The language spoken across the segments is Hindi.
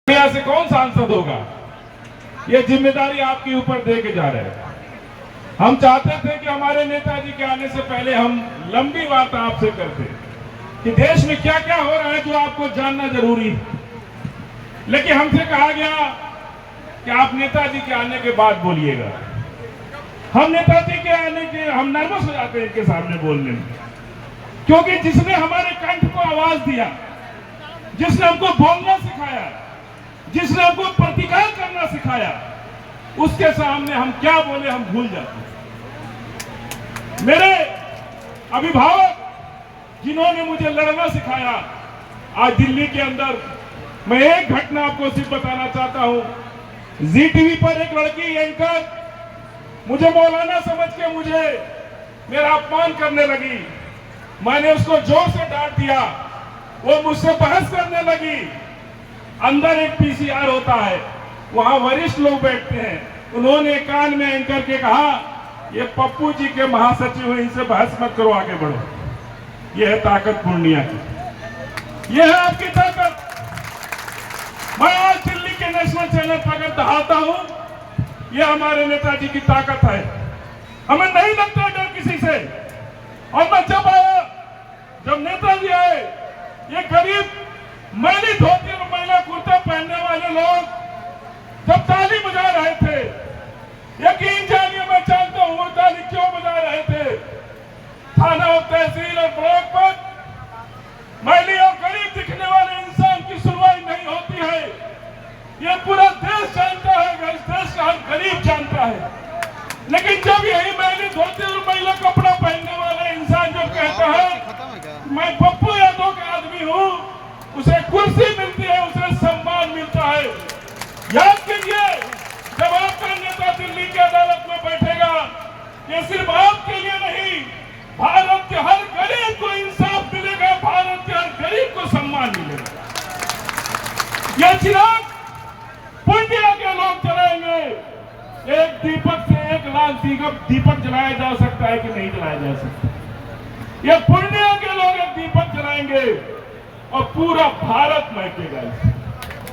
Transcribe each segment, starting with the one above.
दुनिया से कौन सांसद होगा? ये जिम्मेदारी आपके ऊपर दे के जा रहे हैं। हम चाहते थे कि हमारे नेताजी के आने से पहले हम लंबी बात आपसे करते कि देश में क्या क्या हो रहा है जो आपको जानना जरूरी है, लेकिन हमसे कहा गया कि आप नेताजी के आने के बाद बोलिएगा। हम नेताजी के आने के हम नर्वस हो जाते हैं इनके सामने बोलने में, क्योंकि जिसने हमारे कंठ को आवाज दिया, जिसने हमको बोलना सिखाया, जिसने हमको प्रतिकार करना सिखाया, उसके सामने हम क्या बोले हम भूल जाते हैं। मेरे अभिभावक जिन्होंने मुझे लड़ना सिखाया, आज दिल्ली के अंदर मैं एक घटना आपको सिर्फ बताना चाहता हूं। जी टीवी पर एक लड़की एंकर मुझे मौलाना समझ के मुझे मेरा अपमान करने लगी। मैंने उसको जोर से डांट दिया, वो मुझसे बहस करने लगी। अंदर एक पीसीआर होता है, वहां वरिष्ठ लोग बैठते हैं। उन्होंने कान में एंकर के कहा, ये पप्पू जी के महासचिव हैं, इनसे बहस मत करो, आगे बढ़ो। यह है ताकत पूर्णिया की, यह है आपकी ताकत। मैं आज दिल्ली के नेशनल चैनल पर अगर दहाता हूं, यह हमारे नेताजी की ताकत है। हमें नहीं लगता डर किसी से। और मैं जब आया, जब नेताजी आए, ये गरीब मैली धोती और महिला कुर्ता पहनने वाले लोग जब ताली बजा रहे थे, यकीन जानिए मैं जानता हूं वो ताली क्यों बजा रहे थे। थाना और तहसील और ब्लॉक पर मैली और गरीब दिखने वाले इंसान की सुनवाई नहीं होती है। ये पूरा देश जानता है, इस देश का हर गरीब जानता है। लेकिन जब यही मैली धोती और महिला कपड़ा पहनने वाला इंसान जो कहता है मैं पप्पू यादव का आदमी हूं, उसे कुर्सी मिलती है, उसे सम्मान मिलता है। याद कीजिए, जब आपका नेता दिल्ली की अदालत में बैठेगा, ये सिर्फ आपके लिए नहीं, भारत के हर गरीब को इंसाफ मिलेगा, भारत के हर गरीब को सम्मान मिलेगा। यह चिराग पूर्णिया के लोग जलाएंगे। एक दीपक से 1 लाख दीपक जलाया जा सकता है कि नहीं जलाया जा सकता? यह पूर्णिया के लोग एक दीपक जलाएंगे और पूरा भारत महकेगा,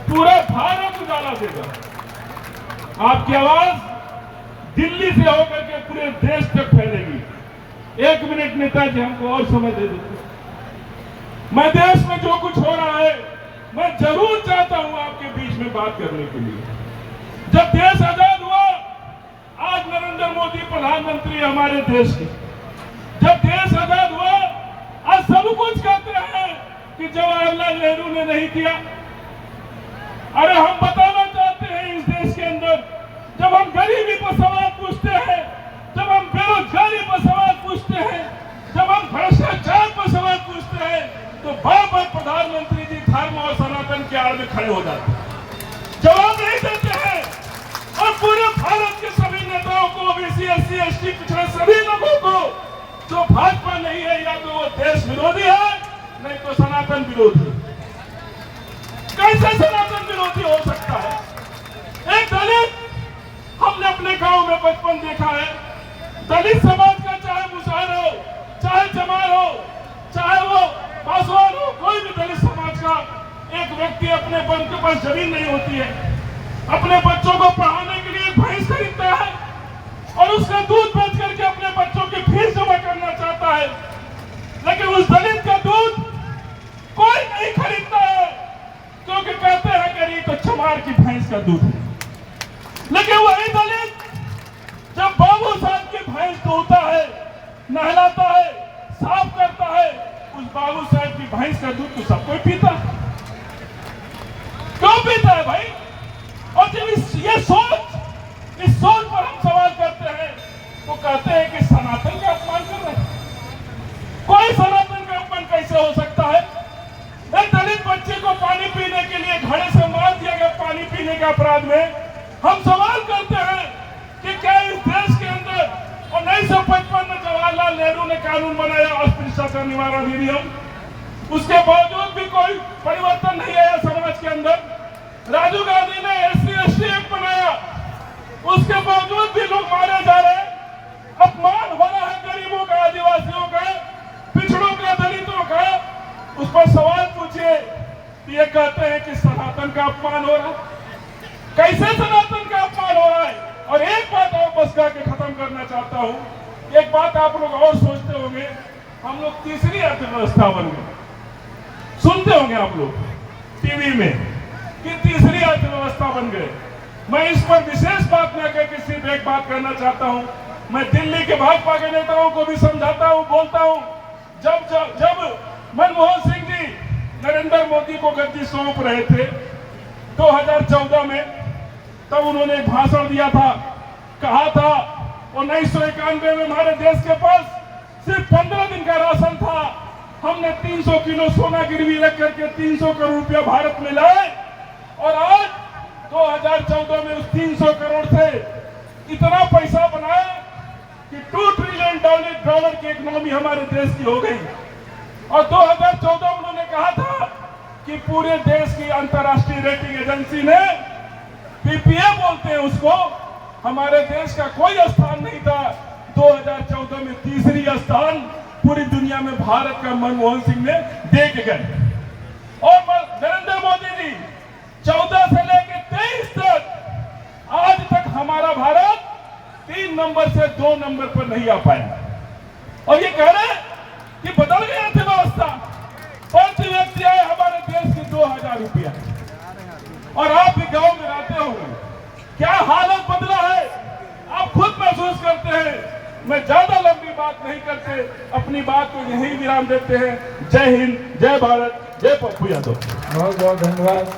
पूरा भारत उजाला देगा। आपकी आवाज दिल्ली से होकर के पूरे देश तक फैलेगी। 1 मिनट नेताजी हमको और समय दे देते। मैं देश में जो कुछ हो रहा है, मैं जरूर चाहता हूं आपके बीच में बात करने के लिए। जब देश आजाद हुआ, आज नरेंद्र मोदी प्रधानमंत्री हमारे देश के। जब देश आजाद हुआ, आज सब कुछ कहते हैं कि जवाहरलाल नेहरू ने नहीं किया। अरे हम बताना चाहते हैं, इस देश के अंदर जब हम गरीबी पर सवाल पूछते हैं, जब हम बेरोजगारी पर सवाल पूछते हैं, जब हम भ्रष्टाचार पर सवाल पूछते हैं, तो बार बार प्रधानमंत्री जी धर्म और सनातन के आड़ में खड़े हो जाते हैं, जवाब नहीं देते हैं। और पूरे भारत के सभी नेताओं को, ओबीसी, एससी, एसटी, पिछड़े सभी लोगों को, जो भाजपा नहीं है, या तो वो देश विरोधी है, नहीं तो सनातन विरोधी। कैसे सनातन विरोधी हो सकता है? एक दलित, हमने अपने गांव में बचपन देखा है, दलित समाज का चाहे मुसहर हो, चाहे जमाल हो, चाहे वो पासवान हो, कोई भी दलित समाज का एक व्यक्ति अपने बन के पास जमीन नहीं होती है, अपने बच्चों को पढ़ाने के लिए भैंस खरीदता है और उसका दूध बेच करके अपने बच्चों की फीस जमा करना चाहता है। लेकिन उस दलित का दूध कोई नहीं खरीदता है, क्योंकि कहते हैं कि ये तो चमार की भैंस का दूध है। लेकिन वही दलित जब बाबू साहब की भैंस धोता है, नहलाता है, साफ करता है, उस बाबू साहब की भैंस का दूध तो सब कोई पीता है। क्यों पीता है भाई? और जब इस सोच पर हम सवाल करते हैं, तो कहते हैं कि सनातन का अपमान कर रहे हैं। कोई सनातन का अपमान कैसे हो सकता है? एक दलित बच्चे को पानी पीने के लिए घड़े से मार दिया गया, पानी पीने के अपराध में। हम सवाल करते हैं कि क्या इस देश के अंदर, और 1955 में जवाहरलाल नेहरू ने कानून बनाया अस्पृश्यता निवारण अधिनियम, उसके बावजूद भी कोई परिवर्तन नहीं आया समाज के अंदर। राजीव गांधी ने एससी एसटी एक्ट बनाया, उसके बावजूद भी लोग मारे जा रहे हैं। अपमान हो रहा है गरीबों का, आदिवासियों का, पिछड़ों का, दलितों का। उस पर सवाल पूछिए ये कहते हैं कि सनातन का अपमान हो रहा है। कैसे सनातन का अपमान हो रहा है? और एक बात और बस कह के खत्म करना चाहता हूं, एक बात आप लोग और सोचते होंगे, हम लोग तीसरी अर्थव्यवस्था बन गए। सुनते होंगे आप लोग टीवी में कि तीसरी अर्थव्यवस्था बन गए। मैं इस पर विशेष बात न करके सिर्फ एक बात करना चाहता हूं। मैं दिल्ली के भाजपा के नेताओं को भी समझाता हूं, बोलता हूं, जब मनमोहन सिंह जी नरेंद्र मोदी को गद्दी सौंप रहे थे 2014 में, तब उन्होंने एक भाषण दिया था, कहा था 1991 में हमारे देश के पास सिर्फ 15 दिन का राशन था। हमने 300 किलो सोना गिरवी रख करके 300 करोड़ रुपया भारत में लाए और आज 2014 में उस 300 करोड़ से इतना पैसा बनाए कि $2 ट्रिलियन की इकोनॉमी हमारे देश की हो गई। और 2014 में उन्होंने कहा था कि पूरे देश की अंतर्राष्ट्रीय रेटिंग एजेंसी ने, पीपीए बोलते हैं उसको, हमारे देश का कोई स्थान नहीं था। 2014 में तीसरी स्थान पूरी दुनिया में भारत का मनमोहन सिंह ने दे के गए। और नरेंद्र मोदी जी 14 से लेकर 23 तक आज तक हमारा भारत 3 नंबर से 2 नंबर पर नहीं आ पाया। और ये कह रहे हैं कि बदल गई अर्थव्यवस्था। प्रति व्यक्ति आए हमारे देश की 2000 रुपया, और आप भी गांव में रहते होंगे, क्या हालत बदला है आप खुद महसूस करते हैं। मैं ज्यादा लंबी बात नहीं करते, अपनी बात को यहीं विराम देते हैं। जय हिंद, जय भारत, जय पप्पू यादव। बहुत बहुत धन्यवाद।